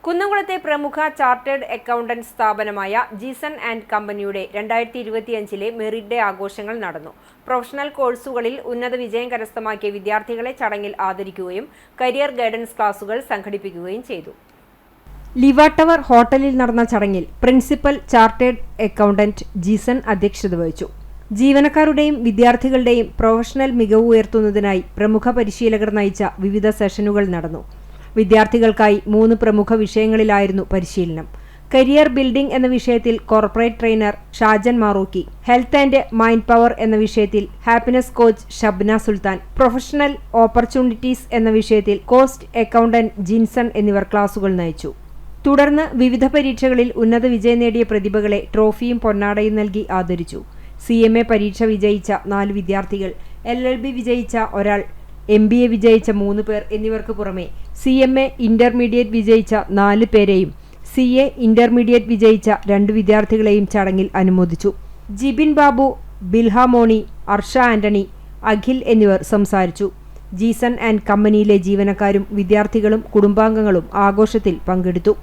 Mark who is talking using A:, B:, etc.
A: കുന്നംകുളത്തെ പ്രമുഖ chartered accountant സ്ഥാപനമായ Jeeson and കമ്പനിയുടെ 2025 മെറിറ്റ് ഡേ ആഘോഷങ്ങൾ നടന്നു. പ്രൊഫഷണൽ കോഴ്സുകളിൽ ഉന്നത വിജയം കരസ്ഥമാക്കിയ വിദ്യാർത്ഥികളെ ചടങ്ങിൽ ആദരിക്കുകയും കരിയർ ഗൈഡൻസ് ക്ലാസുകൾ സംഘടിപ്പിക്കുകയും ചെയ്തു. ലിവ ടവർ ഹോട്ടലിൽ നടന്ന ചടങ്ങിൽ പ്രിൻസിപ്പൽ ചാർട്ടേഡ് അക്കൗണ്ടന്റ് ജീസൺ അധ്യക്ഷത വഹിച്ചു. ജീവനക്കാരുടെയും വിദ്യാർത്ഥികളുടെയും പ്രൊഫഷണൽ മികവ് ഉയർത്തുന്നതിനായി പ്രമുഖ പരിശീലകർ നയിച്ച വിവിധ സെഷനുകൾ നടന്നു. വിദ്യാർത്ഥികൾക്കായി 3 പ്രമുഖ വിഷയങ്ങളിലായിരുന്നു പരിശീലനം. കരിയർ ബിൽഡിംഗ് എന്ന വിഷയത്തിൽ corporate trainer Shajan Marookki, health and mind power എന്ന വിഷയത്തിൽ happiness coach Shabna Sulthan, professional opportunities എന്ന വിഷയത്തിൽ കോസ്റ്റ് അക്കൗണ്ടന്റ് ജിൻസൺ എന്നിവർ ക്ലാസുകൾ നയിച്ചു. തുടർന്ന് വിവിധ പരീക്ഷകളിൽ ഉന്നത വിജയം നേടിയ പ്രതിഭകളെ ട്രോഫിയും പൊന്നാടയും നൽകി ആദരിച്ചു. CMA പരീക്ഷ വിജയിച്ച 4 വിദ്യാർത്ഥികൾ, LLB വിജയിച്ച ഒരാൾ, MBA വിജയിച്ച 3 പേർ എന്നിവർക്ക് പുറമെ CMA ഇന്റർമീഡിയറ്റ് വിജയിച്ച 4 പേരെയും CA ഇന്റർമീഡിയറ്റ് വിജയിച്ച 2 വിദ്യാർത്ഥികളെയും ചടങ്ങിൽ അനുമോദിച്ചു. ജിബിൻ ബാബു, ബിൽഹ മോണി, അർഷ ആന്റണി, അഖിൽ എന്നിവർ സംസാരിച്ചു. ജീസൺ ആൻഡ് കമ്പനിയിലെ ജീവനക്കാരും വിദ്യാർത്ഥികളും കുടുംബാംഗങ്ങളും ആഘോഷത്തിൽ പങ്കെടുത്തു.